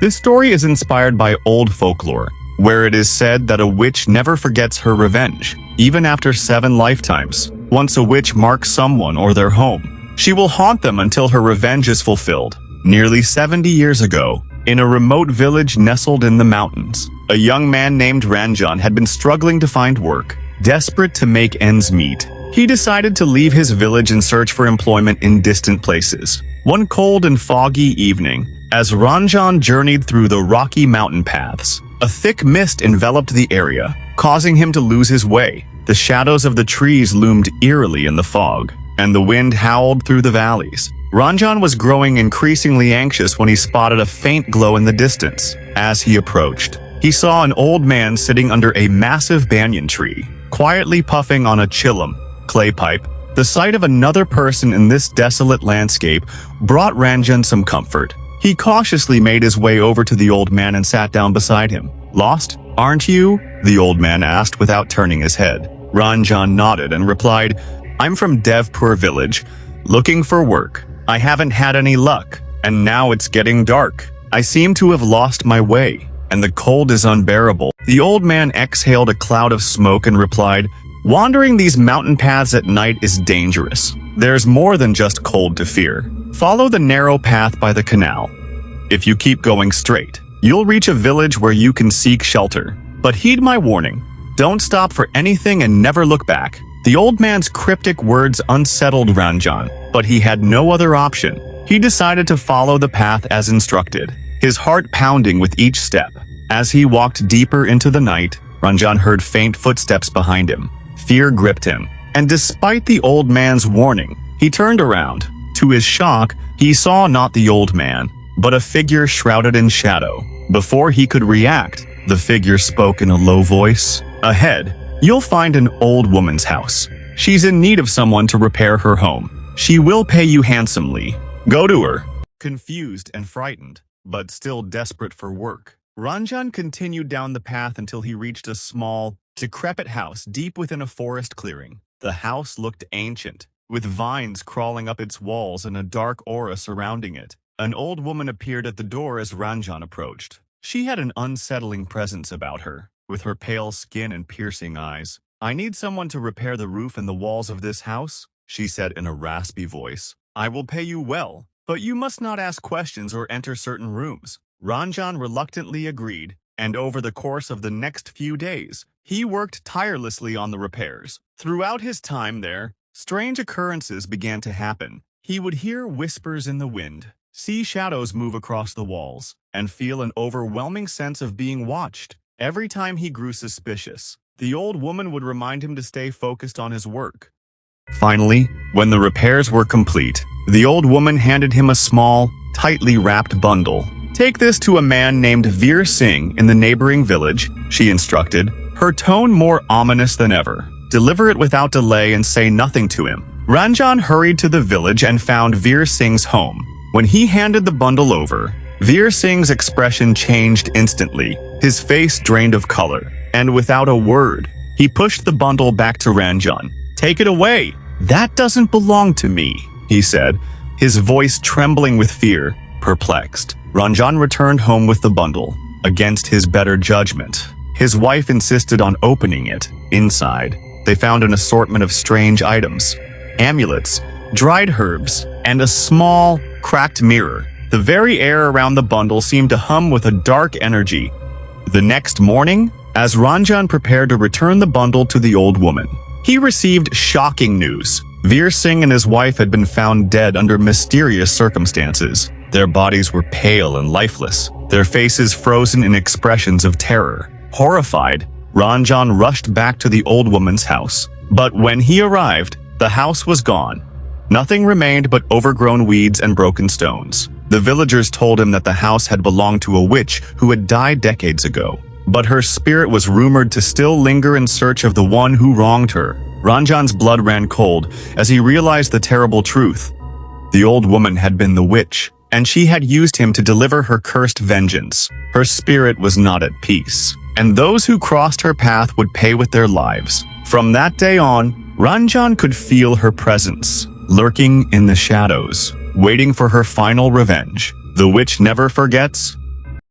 This story is inspired by old folklore, where it is said that a witch never forgets her revenge, even after 7 lifetimes. Once a witch marks someone or their home, she will haunt them until her revenge is fulfilled. Nearly 70 years ago, in a remote village nestled in the mountains, a young man named Ranjan had been struggling to find work. Desperate to make ends meet, he decided to leave his village and search for employment in distant places. One cold and foggy evening, as Ranjan journeyed through the rocky mountain paths, a thick mist enveloped the area, causing him to lose his way. The shadows of the trees loomed eerily in the fog, and the wind howled through the valleys. Ranjan was growing increasingly anxious when he spotted a faint glow in the distance. As he approached, he saw an old man sitting under a massive banyan tree, quietly puffing on a chillum, clay pipe. The sight of another person in this desolate landscape brought Ranjan some comfort. He cautiously made his way over to the old man and sat down beside him. "Lost, aren't you?" the old man asked without turning his head. Ranjan nodded and replied, "I'm from Devpur village, looking for work. I haven't had any luck, and now it's getting dark. I seem to have lost my way, and the cold is unbearable." The old man exhaled a cloud of smoke and replied, "Wandering these mountain paths at night is dangerous. There's more than just cold to fear. Follow the narrow path by the canal. If you keep going straight, you'll reach a village where you can seek shelter. But heed my warning. Don't stop for anything and never look back." The old man's cryptic words unsettled Ranjan, but he had no other option. He decided to follow the path as instructed, his heart pounding with each step. As he walked deeper into the night, Ranjan heard faint footsteps behind him. Fear gripped him, and despite the old man's warning, he turned around. To his shock, he saw not the old man, but a figure shrouded in shadow. Before he could react, the figure spoke in a low voice. "Ahead, you'll find an old woman's house. She's in need of someone to repair her home. She will pay you handsomely. Go to her." Confused and frightened, but still desperate for work, Ranjan continued down the path until he reached a small, decrepit house deep within a forest clearing. The house looked ancient, with vines crawling up its walls and a dark aura surrounding it. An old woman appeared at the door as Ranjan approached. She had an unsettling presence about her, with her pale skin and piercing eyes. "I need someone to repair the roof and the walls of this house," she said in a raspy voice. "I will pay you well, but you must not ask questions or enter certain rooms." Ranjan reluctantly agreed, and over the course of the next few days, he worked tirelessly on the repairs. Throughout his time there, strange occurrences began to happen. He would hear whispers in the wind, see shadows move across the walls, and feel an overwhelming sense of being watched. Every time he grew suspicious, the old woman would remind him to stay focused on his work. Finally, when the repairs were complete, the old woman handed him a small, tightly wrapped bundle. "Take this to a man named Veer Singh in the neighboring village," she instructed, her tone more ominous than ever. "Deliver it without delay and say nothing to him." Ranjan hurried to the village and found Veer Singh's home. When he handed the bundle over, Veer Singh's expression changed instantly. His face drained of color, and without a word, he pushed the bundle back to Ranjan. "Take it away. That doesn't belong to me," he said, his voice trembling with fear. Perplexed, Ranjan returned home with the bundle. Against his better judgment, his wife insisted on opening it. Inside, they found an assortment of strange items: amulets, dried herbs, and a small, cracked mirror. The very air around the bundle seemed to hum with a dark energy. The next morning, as Ranjan prepared to return the bundle to the old woman, he received shocking news. Veer Singh and his wife had been found dead under mysterious circumstances. Their bodies were pale and lifeless, their faces frozen in expressions of terror. Horrified, Ranjan rushed back to the old woman's house. But when he arrived, the house was gone. Nothing remained but overgrown weeds and broken stones. The villagers told him that the house had belonged to a witch who had died decades ago, but her spirit was rumored to still linger in search of the one who wronged her. Ranjan's blood ran cold as he realized the terrible truth. The old woman had been the witch, and she had used him to deliver her cursed vengeance. Her spirit was not at peace, and those who crossed her path would pay with their lives. From that day on, Ranjan could feel her presence, lurking in the shadows, waiting for her final revenge. The witch never forgets,